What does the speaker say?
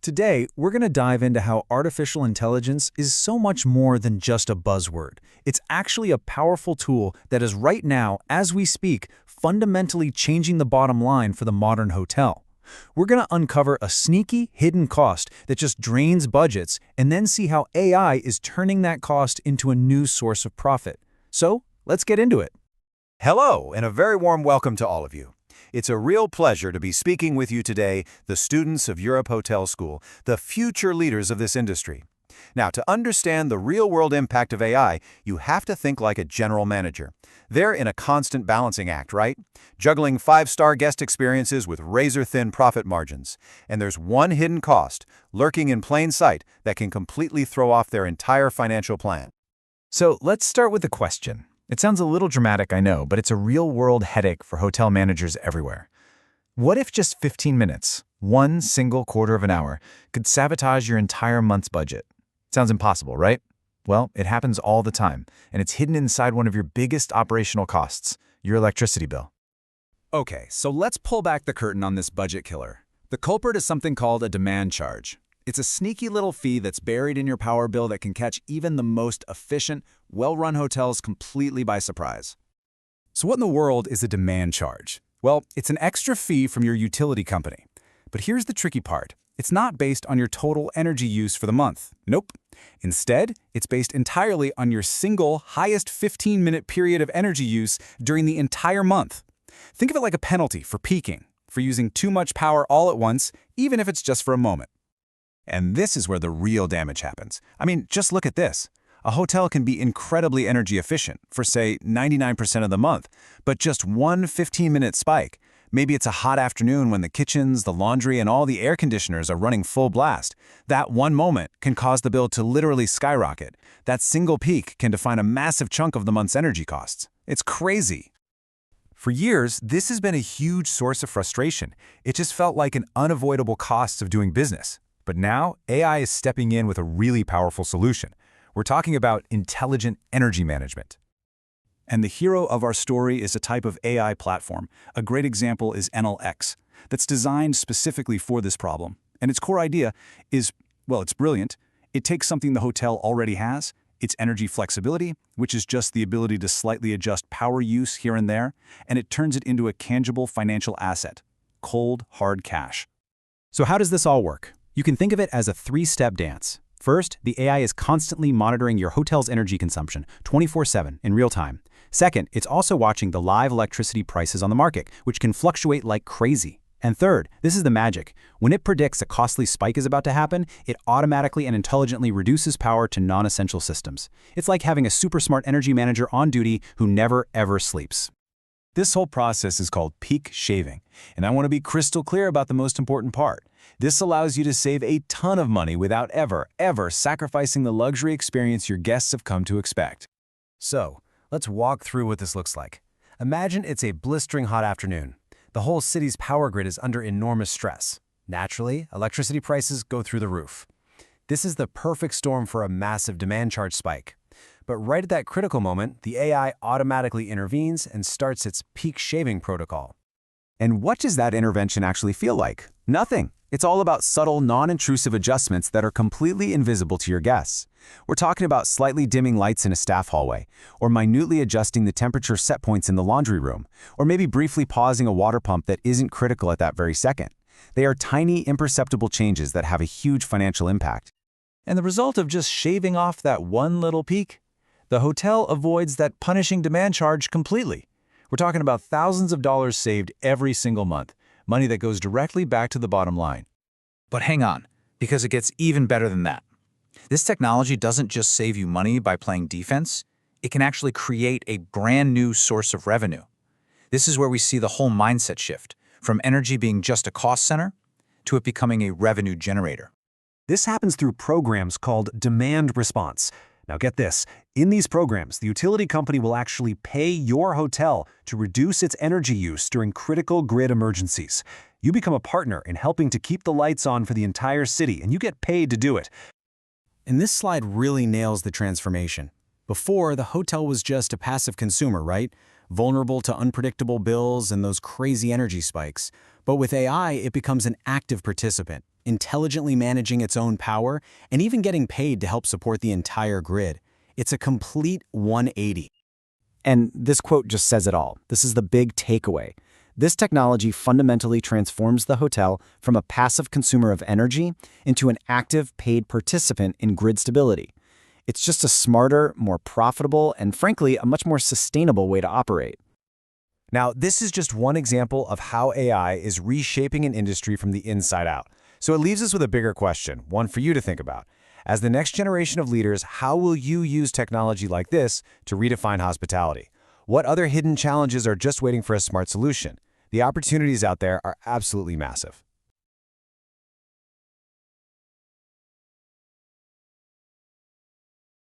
Today, we're going to dive into how artificial intelligence is so much more than just a buzzword. It's actually a powerful tool that is right now, as we speak, fundamentally changing the bottom line for the modern hotel. We're going to uncover a sneaky, hidden cost that just drains budgets and then see how AI is turning that cost into a new source of profit. So, let's get into it. Hello, and a very warm welcome to all of you. It's a real pleasure to be speaking with you today, the students of Europe Hotel School, the future leaders of this industry. Now, to understand the real-world impact of AI, you have to think like a general manager. They're in a constant balancing act, right? Juggling five-star guest experiences with razor-thin profit margins. And there's one hidden cost, lurking in plain sight, that can completely throw off their entire financial plan. So, let's start with a question. It sounds a little dramatic, I know, but it's a real-world headache for hotel managers everywhere. What if just 15 minutes, one single quarter of an hour, could sabotage your entire month's budget? Sounds impossible, right? Well, it happens all the time, and it's hidden inside one of your biggest operational costs, your electricity bill. Okay, so let's pull back the curtain on this budget killer. The culprit is something called a demand charge. It's a sneaky little fee that's buried in your power bill that can catch even the most efficient, well-run hotels completely by surprise. So what in the world is a demand charge? Well, it's an extra fee from your utility company. But here's the tricky part. It's not based on your total energy use for the month. Nope. Instead, it's based entirely on your single highest 15-minute period of energy use during the entire month. Think of it like a penalty for peaking, for using too much power all at once, even if it's just for a moment. And this is where the real damage happens. I mean, just look at this. A hotel can be incredibly energy efficient for, say, 99% of the month, but just one 15-minute spike. Maybe it's a hot afternoon when the kitchens, the laundry, and all the air conditioners are running full blast. That one moment can cause the bill to literally skyrocket. That single peak can define a massive chunk of the month's energy costs. It's crazy. For years, this has been a huge source of frustration. It just felt like an unavoidable cost of doing business. But now, AI is stepping in with a really powerful solution. We're talking about intelligent energy management. And the hero of our story is a type of AI platform. A great example is NLX, that's designed specifically for this problem. And its core idea is, well, it's brilliant. It takes something the hotel already has, its energy flexibility, which is just the ability to slightly adjust power use here and there, and it turns it into a tangible financial asset, cold, hard cash. So how does this all work? You can think of it as a three-step dance. First, the AI is constantly monitoring your hotel's energy consumption 24/7 in real time. Second, it's also watching the live electricity prices on the market, which can fluctuate like crazy. And third, this is the magic. When it predicts a costly spike is about to happen, it automatically and intelligently reduces power to non-essential systems. It's like having a super smart energy manager on duty who never ever sleeps. This whole process is called peak shaving, and I want to be crystal clear about the most important part. This allows you to save a ton of money without ever sacrificing the luxury experience your guests have come to expect. So, let's walk through what this looks like. Imagine it's a blistering hot afternoon. The whole city's power grid is under enormous stress. Naturally, electricity prices go through the roof. This is the perfect storm for a massive demand charge spike. But right at that critical moment, the AI automatically intervenes and starts its peak shaving protocol. And what does that intervention actually feel like? Nothing. It's all about subtle, non-intrusive adjustments that are completely invisible to your guests. We're talking about slightly dimming lights in a staff hallway, or minutely adjusting the temperature set points in the laundry room, or maybe briefly pausing a water pump that isn't critical at that very second. They are tiny, imperceptible changes that have a huge financial impact. And the result of just shaving off that one little peak? The hotel avoids that punishing demand charge completely. We're talking about thousands of dollars saved every single month, money that goes directly back to the bottom line. But hang on, because it gets even better than that. This technology doesn't just save you money by playing defense, it can actually create a brand new source of revenue. This is where we see the whole mindset shift, from energy being just a cost center to it becoming a revenue generator. This happens through programs called demand response. Now get this, in these programs, the utility company will actually pay your hotel to reduce its energy use during critical grid emergencies. You become a partner in helping to keep the lights on for the entire city, and you get paid to do it. And this slide really nails the transformation. Before, the hotel was just a passive consumer, right? Vulnerable to unpredictable bills and those crazy energy spikes. But with AI, it becomes an active participant. intelligently managing its own power, and even getting paid to help support the entire grid. It's a complete 180. And this quote just says it all. This is the big takeaway. This technology fundamentally transforms the hotel from a passive consumer of energy into an active, paid participant in grid stability. It's just a smarter, more profitable, and frankly, a much more sustainable way to operate. Now, this is just one example of how AI is reshaping an industry from the inside out. So it leaves us with a bigger question, one for you to think about. As the next generation of leaders, how will you use technology like this to redefine hospitality? What other hidden challenges are just waiting for a smart solution? The opportunities out there are absolutely massive.